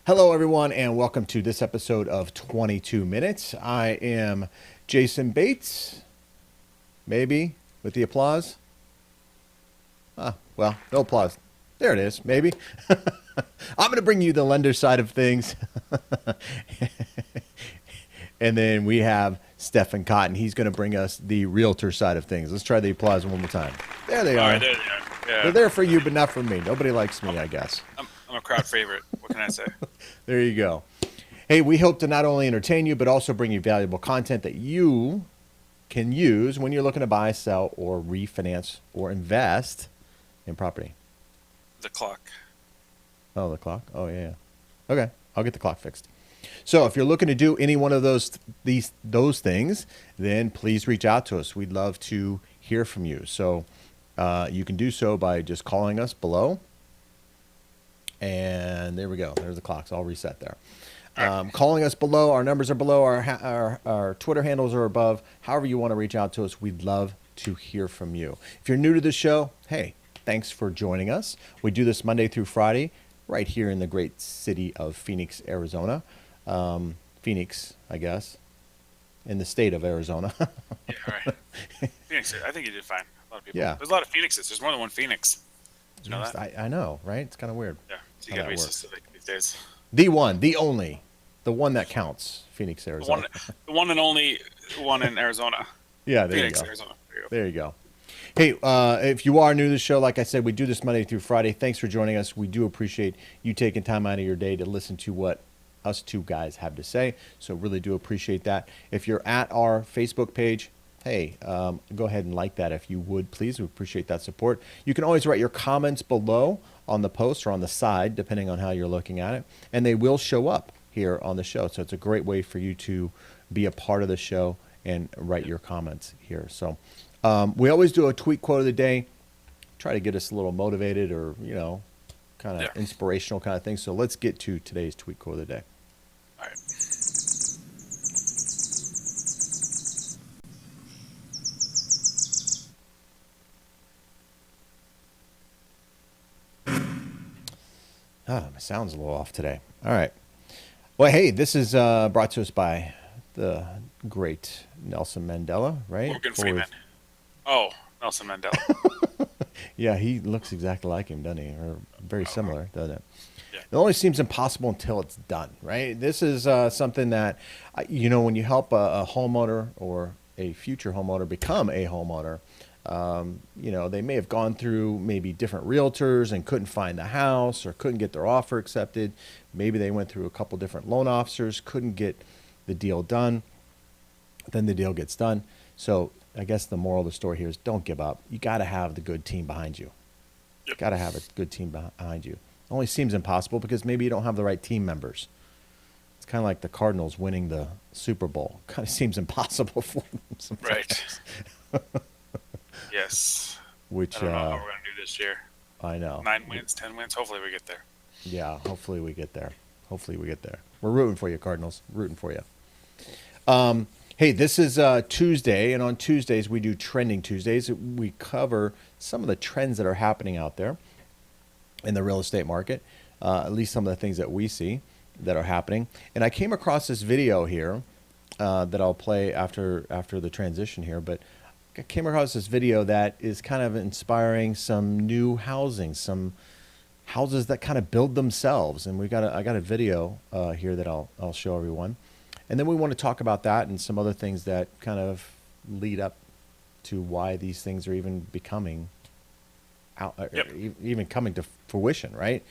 Hello, everyone, and welcome to this episode of 22 Minutes. I am Jason Bates, maybe, with the applause. Well, no applause. There it is, maybe. I'm going to bring you the lender side of things. And then we have Stephen Cotton. He's going to bring us the realtor side of things. Let's try the applause one more time. There they are. All right, there they are. Yeah. They're there for you, but not for me. Nobody likes me, I guess. I'm a crowd favorite. What can I say? There you go. Hey, we hope to not only entertain you, but also bring you valuable content that you can use when you're looking to buy, sell, or refinance or invest in property. The clock. Oh, the clock? Oh, yeah. Okay, I'll get the clock fixed. So if you're looking to do any one of those things, then please reach out to us. We'd love to hear from you. So you can do so by just calling us below. And there we go. There's the clocks all reset there. Calling us below. Our numbers are below. Our Twitter handles are above. However you want to reach out to us, we'd love to hear from you. If you're new to the show, hey, thanks for joining us. We do this Monday through Friday right here in the great city of Phoenix, Arizona. Phoenix, I guess, in the state of Arizona. Yeah, right. Phoenix. I think you did fine. A lot of people. Yeah. There's a lot of Phoenixes. There's more than one Phoenix. Did you know that? I know, right? It's kind of weird. Yeah. So you got to be specific these days. The one, the only, the one that counts, Phoenix, Arizona. The one and only one in Arizona. Yeah, there Phoenix, you go. Arizona. There you go. Hey, if you are new to the show, like I said, we do this Monday through Friday. Thanks for joining us. We do appreciate you taking time out of your day to listen to what us two guys have to say. So really do appreciate that. If you're at our Facebook page, hey, go ahead and like that if you would, please. We appreciate that support. You can always write your comments below on the post or on the side, depending on how you're looking at it, and they will show up here on the show. So it's a great way for you to be a part of the show and write your comments here. So we always do a tweet quote of the day, try to get us a little motivated or, kind of inspirational kind of thing. So let's get to today's tweet quote of the day. All right. My sound's a little off today. All right. Well, hey, this is brought to us by the great Nelson Mandela, right? Morgan Freeman. Oh, Nelson Mandela. Yeah, he looks exactly like him, doesn't he? Or very similar, doesn't it? Yeah. It only seems impossible until it's done, right? This is something that, when you help a homeowner or a future homeowner become a homeowner, they may have gone through maybe different realtors and couldn't find the house or couldn't get their offer accepted. Maybe they went through a couple different loan officers, couldn't get the deal done. Then the deal gets done. So I guess the moral of the story here is don't give up. You got to have the good team behind you. Yep. Got to have a good team behind you. It only seems impossible because maybe you don't have the right team members. It's kind of like the Cardinals winning the Super Bowl. Kind of seems impossible for them sometimes. Right. Yes. Which, I don't know how we're going to do this year. I know. 9 wins, 10 wins. Hopefully we get there. Yeah, hopefully we get there. We're rooting for you, Cardinals. Rooting for you. Hey, this is Tuesday, and on Tuesdays we do Trending Tuesdays. We cover some of the trends that are happening out there in the real estate market, at least some of the things that we see that are happening. And I came across this video here that I'll play after the transition here, but I came across this video that is kind of inspiring some new housing, some houses that kind of build themselves. And I got a video here that I'll show everyone. And then we want to talk about that and some other things that kind of lead up to why these things are even becoming out, even coming to fruition, right?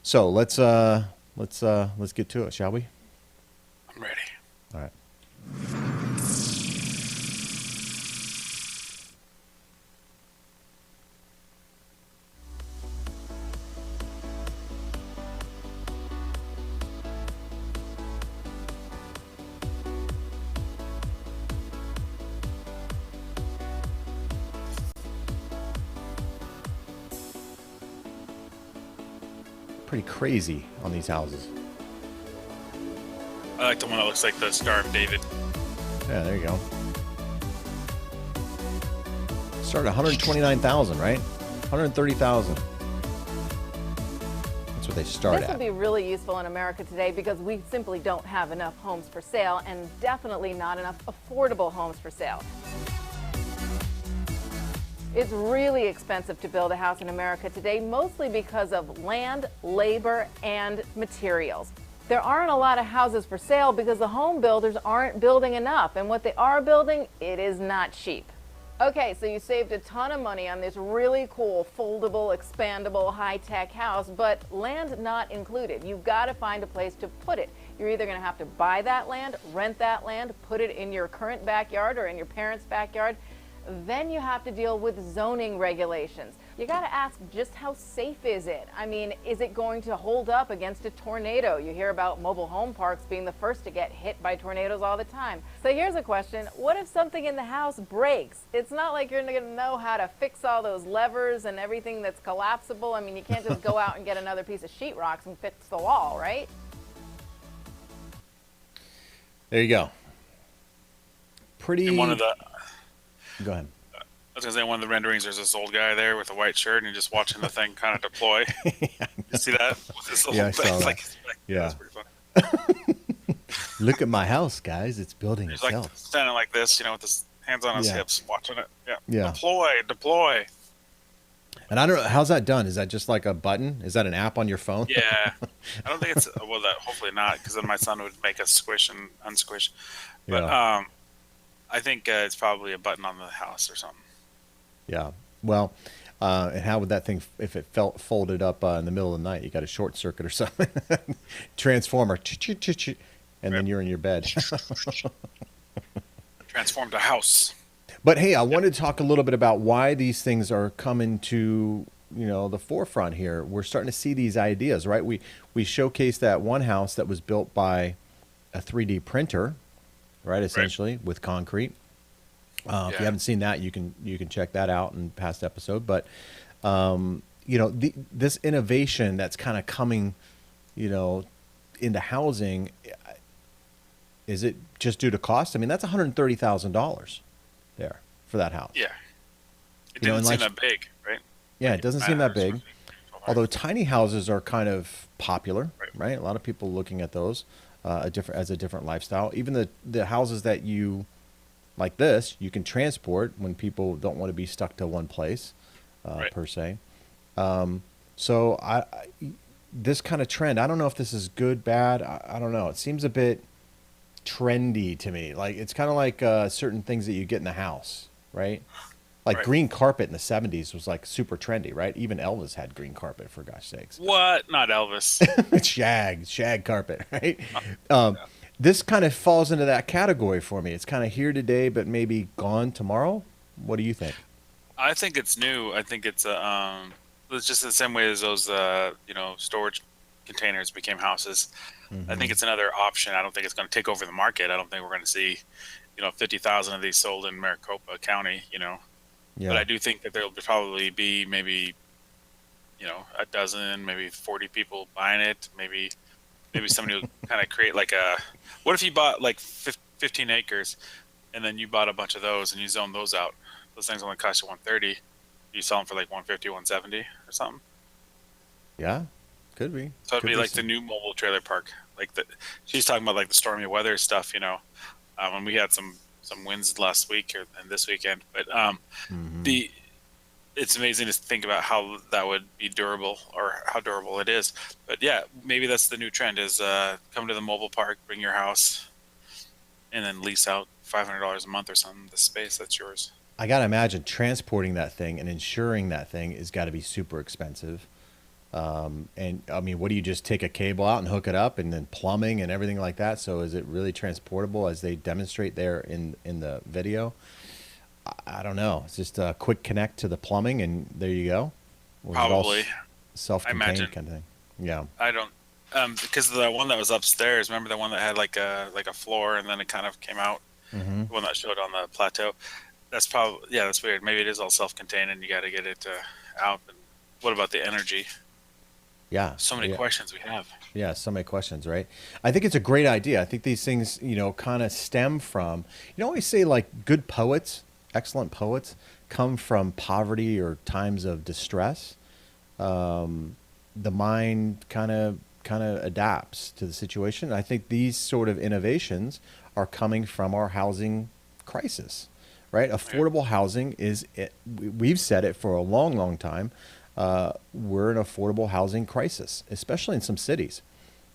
So let's get to it, shall we? I'm ready. All right. Pretty crazy on these houses. I like the one that looks like the Star of David. Yeah, there you go. Started 129,000, right? 130,000. That's what what they start This will at. be really useful in America today because we simply don't have enough homes for sale and definitely not enough affordable homes for sale. It's really expensive to build a house in America today, mostly because of land, labor, and materials. There aren't a lot of houses for sale because the home builders aren't building enough, and what they are building, it is not cheap. Okay, so you saved a ton of money on this really cool, foldable, expandable, high-tech house, but land not included. You've got to find a place to put it. You're either going to have to buy that land, rent that land, put it in your current backyard or in your parents' backyard. Then you have to deal with zoning regulations. You got to ask, just how safe is it? I mean, is it going to hold up against a tornado? You hear about mobile home parks being the first to get hit by tornadoes all the time. So here's a question. What if something in the house breaks? It's not like you're going to know how to fix all those levers and everything that's collapsible. I mean, you can't just go out and get another piece of sheetrock and fix the wall, right? There you go. Pretty. In one of the, Go ahead. I was gonna say, in one of the renderings, there's this old guy there with a white shirt, and you're just watching the thing kind of deploy. You see that? With this little Yeah, I saw that. Yeah. That's pretty funny. Look at my house, guys. It's building He's like itself. standing like this, with his hands on his Yeah. hips, watching it. Yeah. Yeah. Deploy. And I don't know, how's that done? Is that just like a button? Is that an app on your phone? Yeah. I don't think it's that. Hopefully not, because then my son would make us squish and unsquish. But Yeah. I think it's probably a button on the house or something. Yeah. Well, and how would that thing, if it felt folded up in the middle of the night, you got a short circuit or something, transformer, and then you're in your bed. Transformed a house. But hey, I wanted to talk a little bit about why these things are coming to, the forefront here. We're starting to see these ideas, right? We showcased that one house that was built by a 3D printer, right? Essentially with concrete. If you haven't seen that, you can check that out in past episode. But this innovation that's kind of coming, into housing, is it just due to cost? I mean, that's $130,000 there for that house. Yeah. It didn't seem that big, right? Yeah, it doesn't seem that big. Although tiny houses are kind of popular, right? A lot of people looking at those as a different lifestyle. Even the houses that you like this, you can transport when people don't want to be stuck to one place, per se. So this kind of trend, I don't know if this is good, bad. I don't know. It seems a bit trendy to me. Like it's kind of like certain things that you get in the house, right? Like green carpet in the 70s was like super trendy, right? Even Elvis had green carpet, for gosh sakes. What? Not Elvis. shag carpet, right? This kind of falls into that category for me. It's kind of here today, but maybe gone tomorrow. What do you think? I think it's new. I think it's just the same way as those storage containers became houses. Mm-hmm. I think it's another option. I don't think it's going to take over the market. I don't think we're going to see 50,000 of these sold in Maricopa County. Yeah. But I do think that there'll probably be maybe a dozen, maybe 40 people buying it. Maybe somebody will kind of create like what if you bought like 15 acres and then you bought a bunch of those and you zoned those out? Those things only cost you $130. You sell them for like $150, $170 or something. Yeah, could be. So it'd be like the new mobile trailer park. She's talking about like the stormy weather stuff, when we had some winds last week and this weekend. But it's amazing to think about how that would be durable or how durable it is. But yeah, maybe that's the new trend is come to the mobile park, bring your house, and then lease out $500 a month or something, the space that's yours. I got to imagine transporting that thing and insuring that thing has got to be super expensive. And I mean, what do you just take a cable out and hook it up and then plumbing and everything like that? So is it really transportable as they demonstrate there in the video? I don't know. It's just a quick connect to the plumbing and there you go. Or probably self-contained kind of thing. Yeah. I don't, because the one that was upstairs, remember the one that had like a floor and then it kind of came out, the one that showed on the plateau. That's probably, that's weird. Maybe it is all self-contained and you got to get it out. And what about the energy? Yeah. So many questions we have. Yeah, so many questions, right? I think it's a great idea. I think these things, kind of stem from, I always say like good poets, excellent poets come from poverty or times of distress. the mind kind of adapts to the situation. I think these sort of innovations are coming from our housing crisis, right? Affordable housing is it, we've said it for a long, long time. We're in an affordable housing crisis, especially in some cities.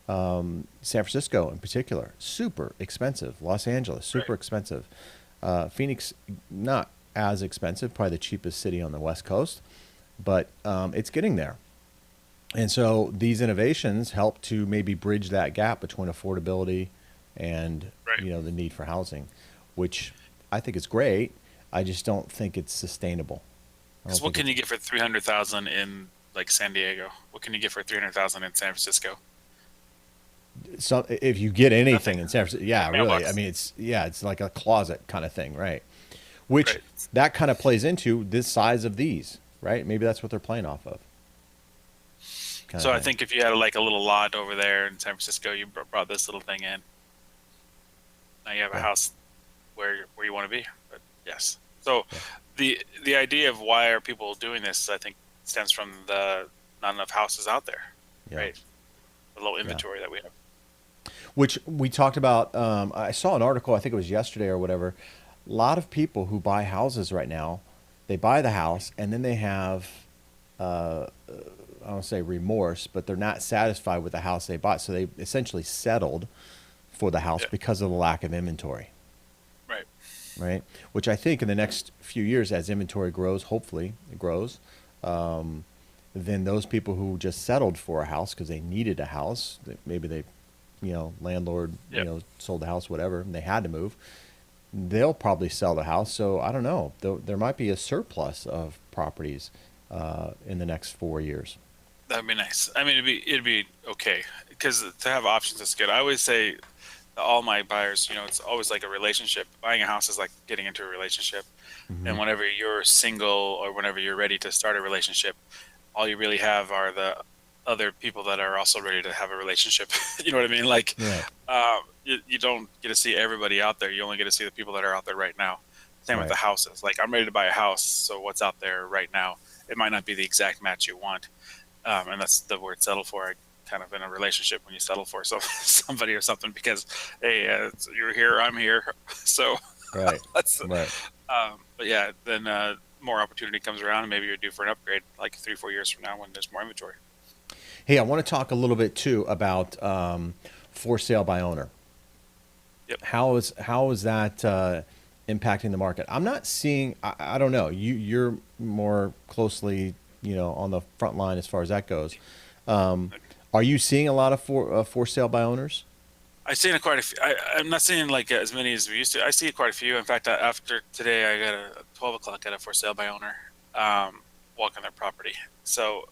San Francisco in particular, super expensive. Los Angeles, super expensive. Phoenix, not as expensive, probably the cheapest city on the West Coast, but it's getting there. And so these innovations help to maybe bridge that gap between affordability and the need for housing, which I think is great. I just don't think it's sustainable. Because what can you get for 300,000 in like San Diego? What can you get for 300,000 in San Francisco? So if you get anything in San Francisco, yeah, really. Mailbox. I mean, it's like a closet kind of thing, right? Which that kind of plays into this size of these, right? Maybe that's what they're playing off of. So I think if you had like a little lot over there in San Francisco, you brought this little thing in. Now you have a house where you want to be. But yes. So the idea of why are people doing this, I think, stems from the not enough houses out there, right? The low inventory that we have. Which we talked about. I saw an article, I think it was yesterday or whatever. A lot of people who buy houses right now, they buy the house and then they have, I don't say remorse, but they're not satisfied with the house they bought. So they essentially settled for the house because of the lack of inventory. Right. Which I think in the next few years, as inventory grows, hopefully it grows, then those people who just settled for a house because they needed a house, maybe they, landlord, sold the house, whatever, and they had to move, they'll probably sell the house. So I don't know. There might be a surplus of properties in the next 4 years. That'd be nice. I mean, it'd be okay because to have options is good. I always say to all my buyers, it's always like a relationship. Buying a house is like getting into a relationship. And whenever you're single or whenever you're ready to start a relationship, all you really have are the other people that are also ready to have a relationship. You know what I mean? Like, you don't get to see everybody out there. You only get to see the people that are out there right now. Same with the houses. Like, I'm ready to buy a house. So what's out there right now? It might not be the exact match you want. And that's the word settle for. Kind of in a relationship when you settle for somebody or something because, hey, you're here, I'm here. So, but yeah, then more opportunity comes around and maybe you're due for an upgrade like 3-4 years from now when there's more inventory. Hey, I want to talk a little bit too about for sale by owner. Yep. How is that impacting the market? I'm not seeing. I don't know. You're more closely, on the front line as far as that goes. Are you seeing a lot of for sale by owners? I've seen quite a few. I'm not seeing like as many as we used to. I see quite a few. In fact, after today, I got a 12 o'clock at a for sale by owner walking their property. So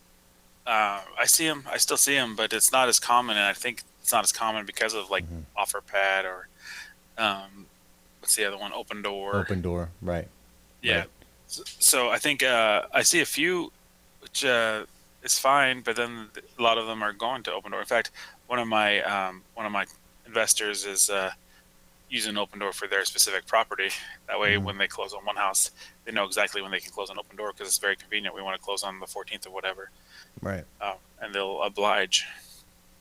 I see them. I still see them, but it's not as common. And I think it's not as common because of like Offerpad or what's the other one? Opendoor. Opendoor, right? Yeah. Right. So I think I see a few, which is fine, but then a lot of them are going to Opendoor. In fact, one of my investors is using Opendoor for their specific property. That way, when they close on one house, they know exactly when they can close on Opendoor because it's very convenient. We want to close on the 14th or whatever, right? And they'll oblige.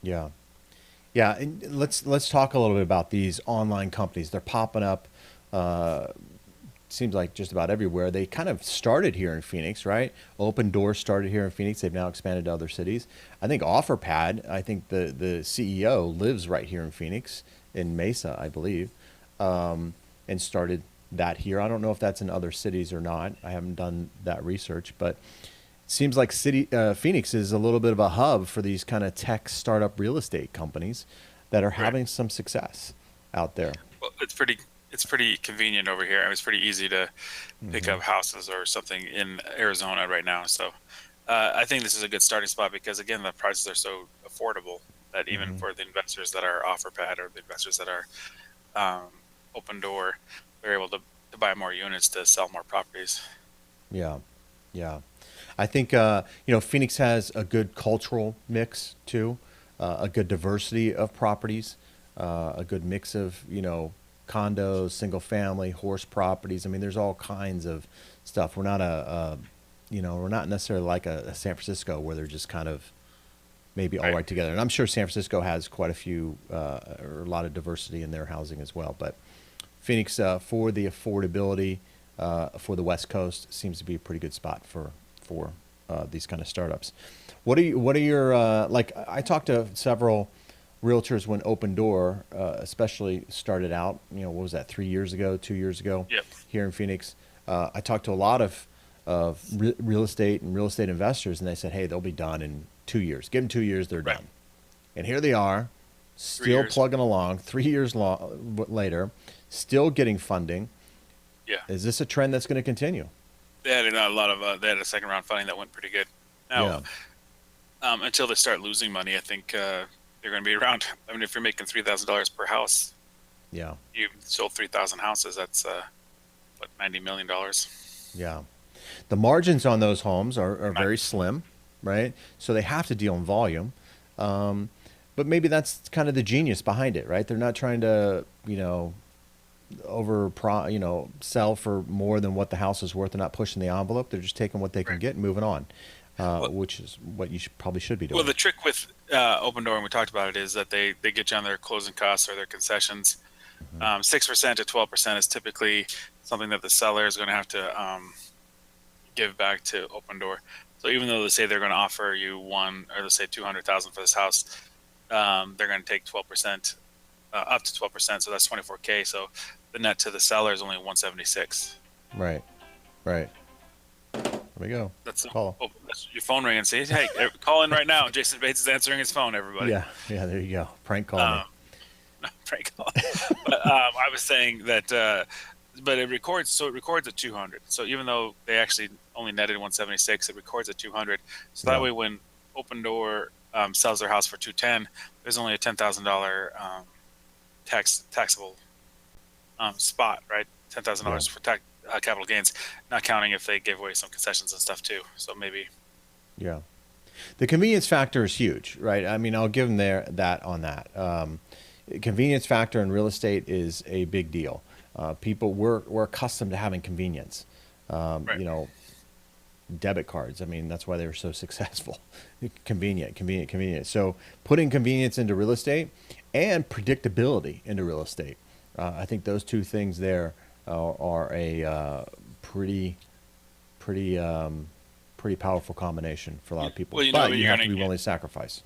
Yeah. And let's talk a little bit about these online companies. They're popping up. Seems like just about everywhere. They kind of started here in Phoenix, right? Opendoor started here in Phoenix. They've now expanded to other cities. I think Offerpad, I think the CEO lives right here in Phoenix, in Mesa, I believe, and started that here. I don't know if that's in other cities or not. I haven't done that research, but it seems like Phoenix is a little bit of a hub for these kind of tech startup real estate companies that are having some success out there. Well, it's pretty convenient over here. I mean, it's pretty easy to pick up houses or something in Arizona right now. So I think this is a good starting spot because, again, the prices are so affordable that even for the investors that are Offerpad or the investors that are Opendoor, they're able to buy more units to sell more properties. Yeah. I think, Phoenix has a good cultural mix too, a good diversity of properties, a good mix of, condos, single family, horse properties. I mean, there's all kinds of stuff. We're not we're not necessarily like a San Francisco where they're just kind of maybe all right together. And I'm sure San Francisco has quite a few, or a lot of diversity in their housing as well. But Phoenix, for the affordability, for the West Coast, seems to be a pretty good spot for these kind of startups. What are your like? I talked to several realtors when Opendoor, especially started out. What was that? 3 years ago, 2 years ago, Yep. here in Phoenix. I talked to a lot of real estate and real estate investors, and they said, "Hey, they'll be done in 2 years. Give them 2 years, they're Right. done." And here they are, still plugging along. 3 years later, still getting funding. Yeah. Is this a trend that's going to continue? They had a lot of they had a second round funding that went pretty good. Now, until they start losing money, I think they're going to be around. I mean, if you're making $3,000 per house, Yeah. you sold 3,000 houses. That's what, $90 million. Yeah. The margins on those homes are very slim, right? So they have to deal in volume. But maybe that's kind of the genius behind it, right? They're not trying to, sell for more than what the house is worth. They're not pushing the envelope. They're just taking what they can get and moving on, which is what you probably should be doing. Well, the trick with Opendoor, and we talked about it, is that they get you on their closing costs or their concessions. 6% to 12% is typically something that the seller is going to have to give back to Opendoor. So even though they say they're going to offer you let's say $200,000 for this house, they're going to take 12%, up to 12%. So that's $24K. So the net to the seller is only $176. Right. There we go. That's that's your phone ringing. Say, hey, call in right now. Jason Bates is answering his phone. Everybody. Yeah. There you go. Prank call me. No, prank call. But I was saying that, but it records. So it records at 200. So even though they actually only netted 176, it records at 200. So that way, when Opendoor sells their house for 210, there's only a $10,000 taxable spot, right? $10,000 for capital gains, not counting if they give away some concessions and stuff too. So maybe. Yeah. The convenience factor is huge, right? I mean, I'll give them that on that. Convenience factor in real estate is a big deal. People, we're accustomed to having convenience. Right. Debit cards. I mean, that's why they were so successful. Convenient. So putting convenience into real estate and predictability into real estate. I think those two things there are a pretty powerful combination for a lot of people. Well, but you have to be willing to sacrifice.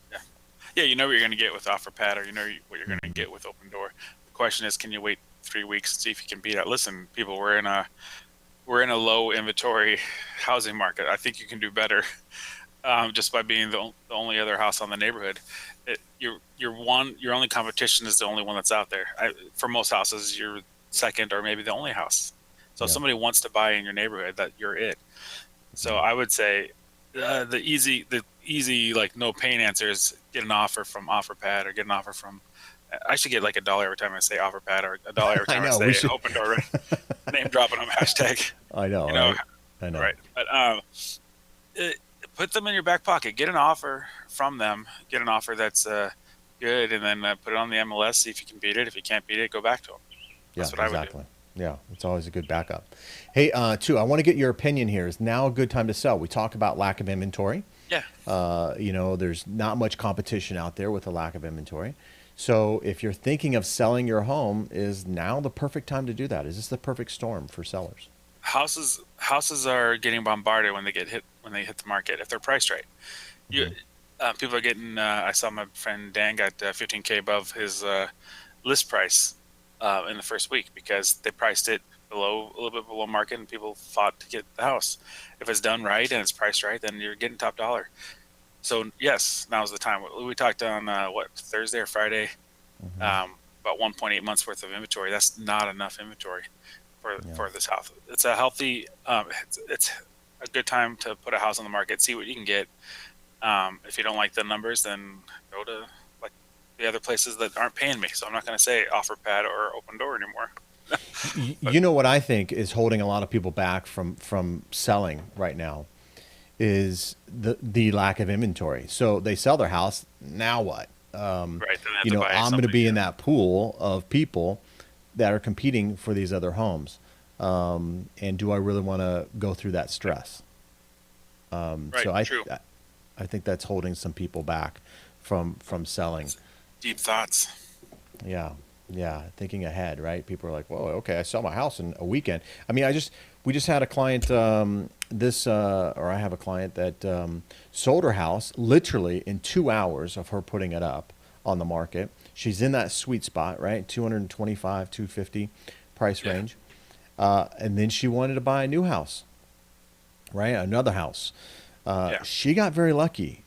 Yeah, you know what you're going to get with Offerpad, or you know what you're going to get with Opendoor. The question is, can you wait 3 weeks and see if you can beat it? Listen, people, we're in a low inventory housing market. I think you can do better just by being the only other house on the neighborhood. Your only competition is the only one that's out there. For most houses, you're second or maybe the only house. So if somebody wants to buy in your neighborhood, that you're it. So I would say the easy like no pain answer is get an offer from Offerpad, or get an offer from. I should get like $1 every time I say Offerpad, or $1 every time I say Opendoor. Right? Name dropping them, hashtag. I know. Right? I know. Right. But put them in your back pocket. Get an offer from them. Get an offer that's good, and then put it on the MLS. See if you can beat it. If you can't beat it, go back to them. That's what I would do. Yeah, it's always a good backup. Hey, I want to get your opinion here. Is now a good time to sell? We talk about lack of inventory. Yeah. There's not much competition out there with a lack of inventory. So if you're thinking of selling your home, is now the perfect time to do that? Is this the perfect storm for sellers? Houses are getting bombarded when they hit the market if they're priced right. People are getting. I saw my friend Dan got $15K above his list price in the first week because they priced it a little bit below market, and people fought to get the house. If it's done right and it's priced right, then you're getting top dollar. So yes, now's the time. We talked on Thursday or Friday about 1.8 months worth of inventory. That's not enough inventory for this house. It's a healthy. It's a good time to put a house on the market. See what you can get. If you don't like the numbers, then go to like the other places that aren't paying me. So I'm not going to say Offerpad or Opendoor anymore. You know what I think is holding a lot of people back from selling right now is the lack of inventory. So they sell their house. Now what? Right. I'm going to be in that pool of people that are competing for these other homes. And do I really want to go through that stress? Right. So I I think that's holding some people back from selling. Deep thoughts. Yeah. Yeah. Thinking ahead, right? People are like, whoa, okay, I sell my house in a weekend. I mean, we just had a client, or I have a client that sold her house literally in 2 hours of her putting it up on the market. She's in that sweet spot, right? 225, 250 price Yeah. range. And then she wanted to buy a new house, right? Another house. Yeah. She got very lucky.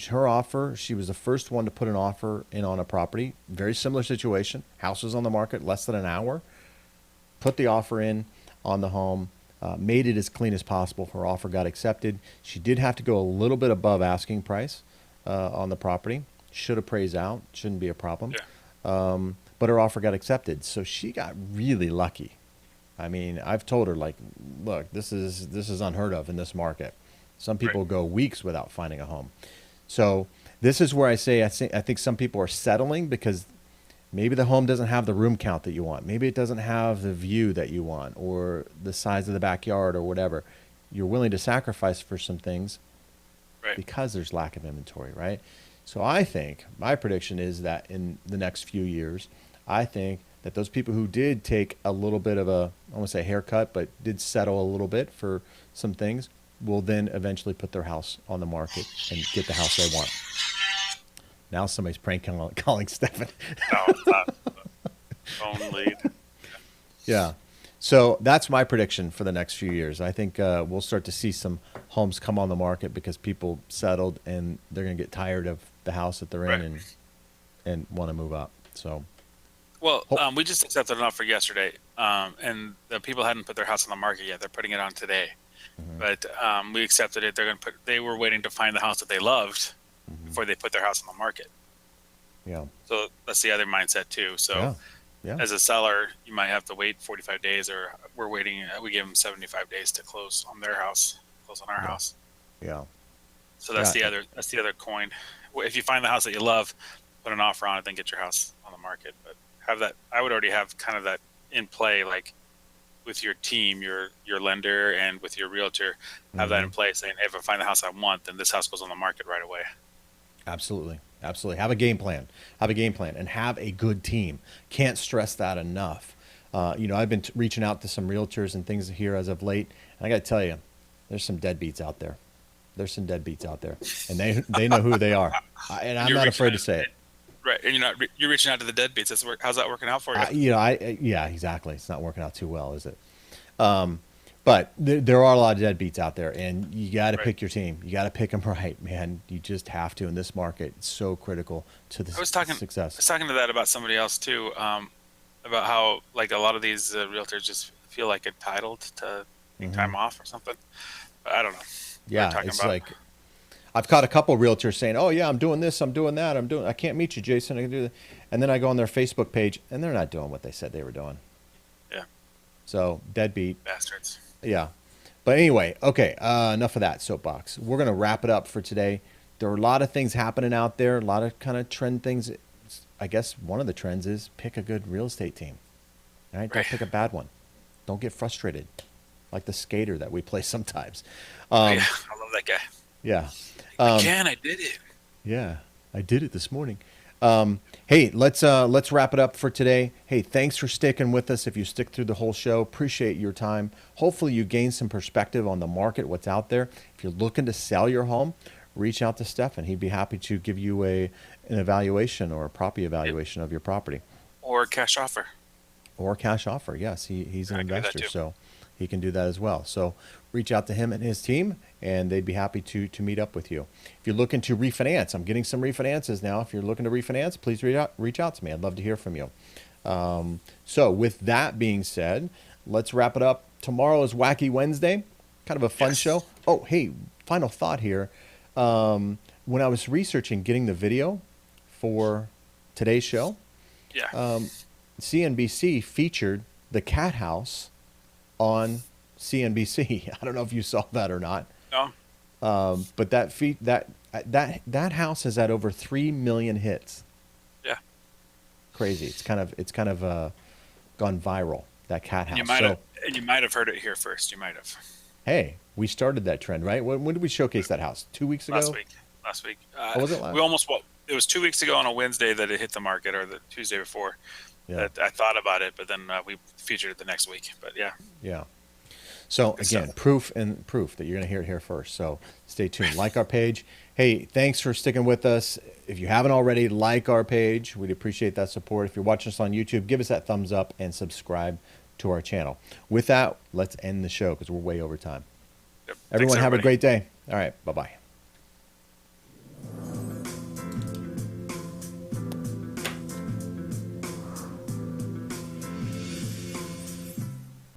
Her offer, she was the first one to put an offer in on a property. Very similar situation. House was on the market less than an hour. Put the offer in on the home, made it as clean as possible. Her offer got accepted. She did have to go a little bit above asking price on the property. Should appraise out. Shouldn't be a problem. Yeah. But her offer got accepted. So she got really lucky. I mean, I've told her, like, look, this is unheard of in this market. Some people Right. go weeks without finding a home. So this is where I think some people are settling because maybe the home doesn't have the room count that you want. Maybe it doesn't have the view that you want or the size of the backyard or whatever. You're willing to sacrifice for some things Right. because there's lack of inventory, right? So I think my prediction is that in the next few years, I think that those people who did take a little bit of a, I won't say haircut, but did settle a little bit for some things, will then eventually put their house on the market and get the house they want. Now somebody's calling Stefan. No, it's not. Phone lead. Yeah. So that's my prediction for the next few years. I think we'll start to see some homes come on the market because people settled and they're going to get tired of the house that they're in Right. and want to move up. So Well, we just accepted an offer yesterday, and the people hadn't put their house on the market yet. They're putting it on today, but we accepted it. They were waiting to find the house that they loved before they put their house on the market. yeah, So that's the other mindset too. So yeah, yeah, as a seller, you might have to wait 45 days, or we're waiting. We give them 75 days to close on their house, close on our Yeah. house. yeah, So that's Yeah. the other coin. If you find the house that you love, put an offer on it, then get your house on the market. But have that. I would already have kind of that in play, like with your team, your lender, and with your realtor. Have that in place, saying, hey, if I find the house I want, then this house goes on the market right away. Absolutely. Absolutely. Have a game plan. Have a game plan and have a good team. Can't stress that enough. I've been reaching out to some realtors and things here as of late. And I got to tell you, there's some deadbeats out there. There's some deadbeats out there, and they know who they are. And I'm You're not reaching afraid to out- say it. Right, and you're reaching out to the deadbeats. How's that working out for you? Yeah, exactly. It's not working out too well, is it? But there are a lot of deadbeats out there, and you got to Right. pick your team. You got to pick them right, man. You just have to in this market. It's so critical to the I was talking success. to that about somebody else too, about how like a lot of these realtors just feel like entitled to take time off or something. But I don't know. We were Yeah, talking it's about- like I've caught a couple realtors saying, "Oh yeah, I'm doing this, I'm doing that, I can't meet you, Jason. I can do that," and then I go on their Facebook page, and they're not doing what they said they were doing. Yeah, So deadbeat. bastards. Yeah. But anyway, okay, enough of that soapbox. We're going to wrap it up for today. There are a lot of things happening out there, a lot of kind of trend things. I guess one of the trends is pick a good real estate team. All right? Don't Right. pick a bad one. Don't get frustrated like the skater that we play sometimes. Yeah, I love that guy. Yeah. Again, I did it. Yeah, I did it this morning. Hey, let's wrap it up for today. Hey, thanks for sticking with us. If you stick through the whole show, appreciate your time. Hopefully you gain some perspective on the market, what's out there. If you're looking to sell your home, reach out to Stefan. He'd be happy to give you an evaluation or a property evaluation of your property. Or cash offer. Or cash offer. Yes, he's an I can do that investor, too. so he can do that as well. So reach out to him and his team, and they'd be happy to meet up with you. If you're looking to refinance, I'm getting some refinances now. If you're looking to refinance, please reach out to me. I'd love to hear from you. So with that being said, let's wrap it up. Tomorrow is Wacky Wednesday, kind of a fun Yes. show. Oh, hey, final thought here. When I was researching getting the video for today's show, Yeah. CNBC featured the cat house on CNBC. I don't know if you saw that or not, No. but that house has had over 3 million hits. Yeah. Crazy. It's kind of gone viral. That cat house. You might have heard it here first. You might have. Hey, we started that trend, right? When did we showcase that house? 2 weeks ago? Last week. Oh, was it last? We almost, well, it was 2 weeks ago on a Wednesday that it hit the market, or the Tuesday before. Yeah. That I thought about it, but then we featured it the next week. But yeah. Yeah. So Good again, stuff. proof that you're going to hear it here first. So stay tuned. Like our page. Hey, thanks for sticking with us. If you haven't already, like our page. We'd appreciate that support. If you're watching us on YouTube, give us that thumbs up and subscribe to our channel. With that, let's end the show because we're way over time. Yep. Everyone Thanks, have a everybody. great day. All right. Bye-bye.